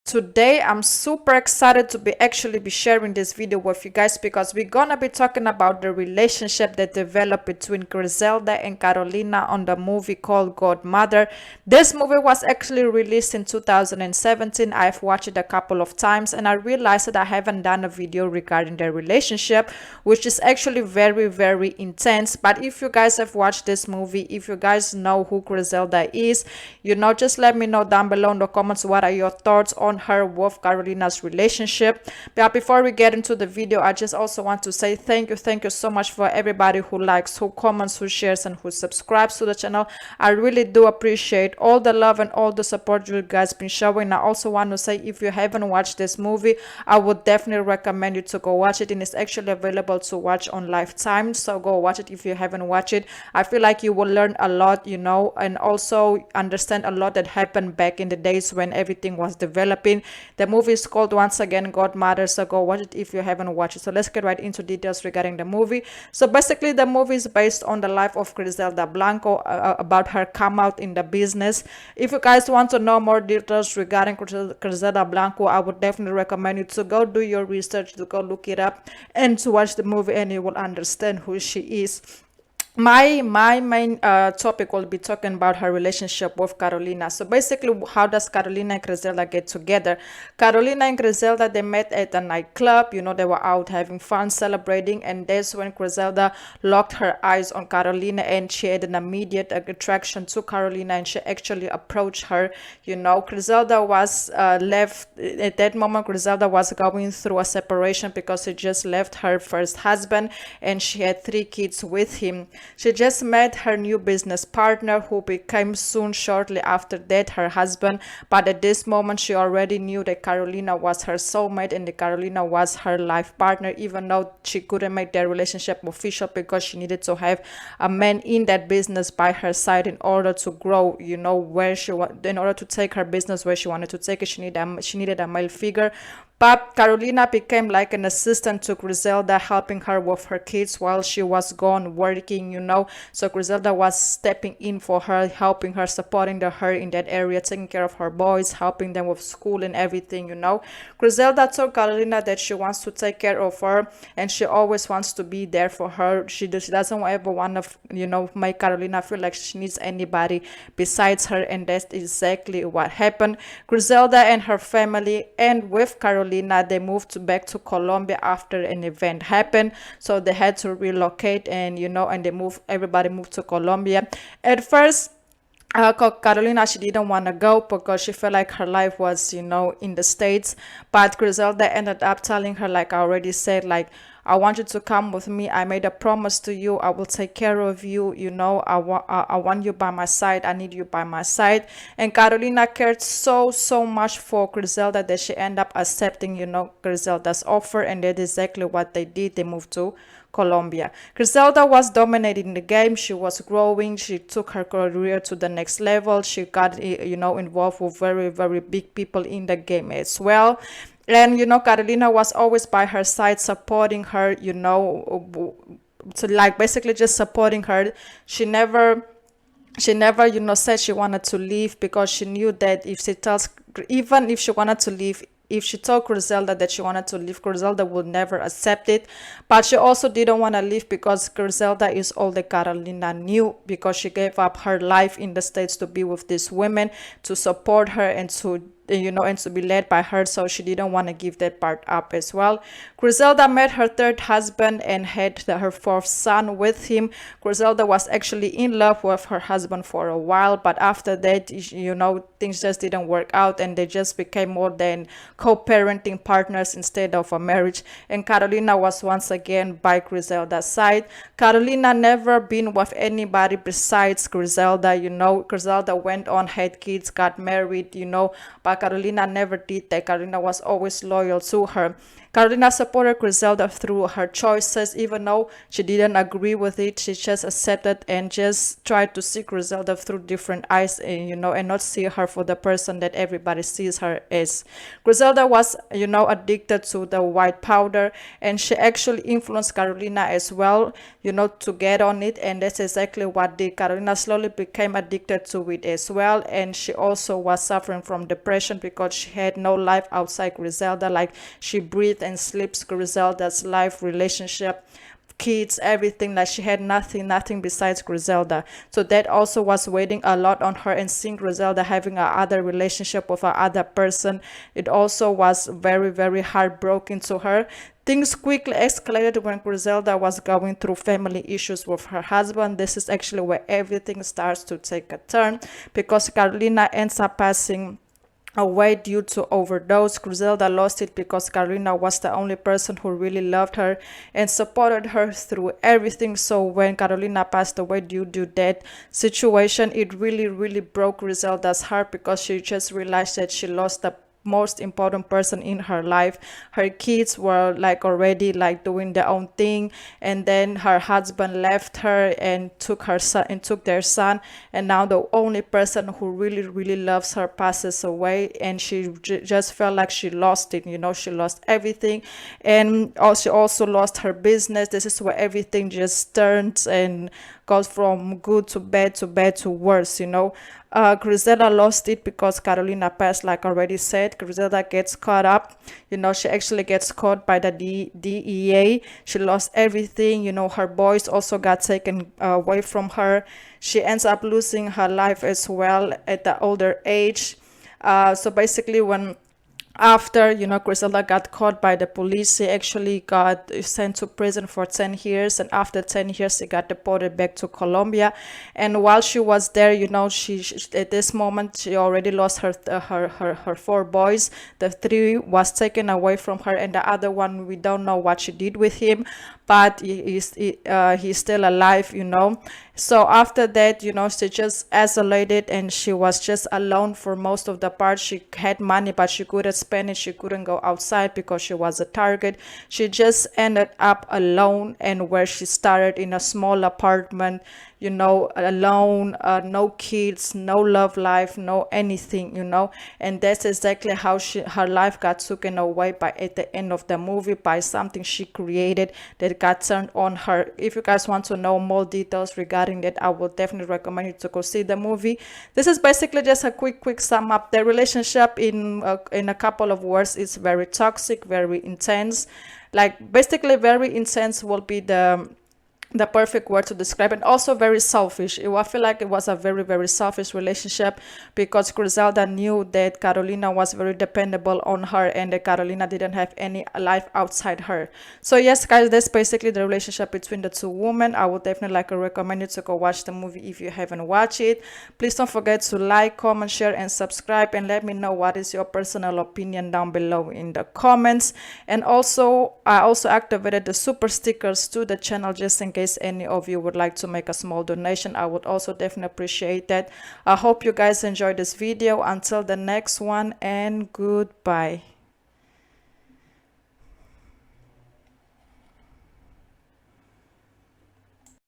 Today I'm super excited to be sharing this video with you guys because we're gonna be talking about the relationship that developed between Griselda and Carolina on the movie called Godmother. This movie was actually released in 2017. I've watched it a couple of times and I realized that I haven't done a video regarding their relationship, which is actually very intense. But if you guys have watched this movie, if you guys know who Griselda is, just let me know down below in the comments what are your thoughts on her with Carolina's relationship. But before we get into the video, I just also want to say thank you so much for everybody who likes, who comments, who shares, and who subscribes to the channel. I really do appreciate all the love and all the support you guys been showing. I also want to say, if you haven't watched this movie, I would definitely recommend you to go watch it, and it's actually available to watch on Lifetime, so go watch it if you haven't watched it. I feel like you will learn a lot, and also understand a lot that happened back in the days when everything was developing. The movie is called, once again, Godmother, so go watch it if you haven't watched it. So let's get right into details regarding the movie. So basically the movie is based on the life of Griselda Blanco, about her come out in the business. If you guys want to know more details regarding Griselda Blanco, I would definitely recommend you to go do your research, to go look it up and to watch the movie, and you will understand who she is. My main topic will be talking about her relationship with Carolina. So basically, how does Carolina and Griselda get together? Carolina and Griselda, they met at a nightclub. They were out having fun, celebrating, and that's when Griselda locked her eyes on Carolina, and she had an immediate attraction to Carolina, and she actually approached her. Griselda was left at that moment. Griselda was going through a separation because she just left her first husband, and she had 3 kids with him. She just met her new business partner, who became soon shortly after that her husband. But at this moment, she already knew that Carolina was her soulmate and that Carolina was her life partner, even though she couldn't make their relationship official because she needed to have a man in that business by her side in order to grow, where in order to take her business where she wanted to take it. She needed a male figure. But Carolina became like an assistant to Griselda, helping her with her kids while she was gone working. So Griselda was stepping in for her, helping her, supporting her in that area, taking care of her boys, helping them with school and everything. Griselda told Carolina that she wants to take care of her and she always wants to be there for her. She doesn't ever want to, make Carolina feel like she needs anybody besides her, and that's exactly what happened. Griselda and her family, and with Carolina, they moved back to Colombia after an event happened, so they had to relocate, and everybody moved to Colombia. At first, Carolina, she didn't want to go because she felt like her life was, in the States. But Griselda ended up telling her, like I already said, like, I want you to come with me. I made a promise to you. I will take care of you. I want you by my side. I need you by my side. And Carolina cared so much for Griselda that she ended up accepting, Griselda's offer. And that's exactly what they did. They moved to Colombia. Griselda was dominating the game. She was growing. She took her career to the next level. She got, involved with very big people in the game as well. And Carolina was always by her side, supporting her, to like basically just supporting her. She never said she wanted to leave, because she knew that even if she wanted to leave, if she told Griselda that she wanted to leave, Griselda would never accept it. But she also didn't want to leave because Griselda is all that Carolina knew, because she gave up her life in the States to be with these women, to support her, and to be led by her. So she didn't want to give that part up as well. Griselda met her third husband and had her fourth son with him. Griselda was actually in love with her husband for a while, but after that, things just didn't work out, and they just became more than co-parenting partners instead of a marriage. And Carolina was once again by Griselda's side. Carolina never been with anybody besides Griselda. Griselda went on, had kids, got married, but Carolina never did that. Carolina was always loyal to her. Carolina supported Griselda through her choices, even though she didn't agree with it. She just accepted and just tried to see Griselda through different eyes, and and not see her for the person that everybody sees her as. Griselda was, addicted to the white powder, and she actually influenced Carolina as well, to get on it, and that's exactly what did. Carolina slowly became addicted to it as well, and she also was suffering from depression because she had no life outside Griselda. Like, she breathed and sleeps Griselda's life, relationship, kids, everything. Like, she had nothing besides Griselda. So that also was weighing a lot on her, and seeing Griselda having a other relationship with a other person, it also was very, very heartbroken to her. Things quickly escalated when Griselda was going through family issues with her husband. This is actually where everything starts to take a turn, because Carolina ends up passing away due to overdose. Griselda lost it because Carolina was the only person who really loved her and supported her through everything. So when Carolina passed away due to that situation, it really, really broke Griselda's heart, because she just realized that she lost the most important person in her life. Her kids were like already like doing their own thing, and then her husband left her and took her son and took their son, and now the only person who really, really loves her passes away, and she just felt like she lost it. She lost everything, and she also lost her business. This is where everything just turns and goes from good to bad to bad to worse. Griselda lost it because Carolina passed, like I already said. Griselda gets caught up. She actually gets caught by the DEA. She lost everything. Her boys also got taken away from her. She ends up losing her life as well at the older age. So basically, when after Griselda got caught by the police, she actually got sent to prison for 10 years, and after 10 years she got deported back to Colombia. And while she was there, she at this moment she already lost her 4 boys. The 3 was taken away from her, and the other one, we don't know what she did with him, but he's still alive. So after that, she just isolated, and she was just alone for most of the part. She had money, but she couldn't spend it. She couldn't go outside because she was a target. She just ended up alone, and where she started in a small apartment, alone, no kids, no love life, no anything, and that's exactly how her life got taken away by at the end of the movie, by something she created that got turned on her. If you guys want to know more details regarding that, I will definitely recommend you to go see the movie. This is basically just a quick sum up. The relationship in a couple of words is very toxic, very intense. Like, basically very intense will be the perfect word to describe, and also very selfish. I feel like it was a very, very selfish relationship, because Griselda knew that Carolina was very dependable on her, and that Carolina didn't have any life outside her. So yes, guys, that's basically the relationship between the 2 women. I would definitely recommend you to go watch the movie if you haven't watched it. Please don't forget to like, comment, share, and subscribe, and let me know what is your personal opinion down below in the comments. And also, I also activated the super stickers to the channel, just in case any of you would like to make a small donation. I would also definitely appreciate that. I hope you guys enjoyed this video. Until the next one, and goodbye.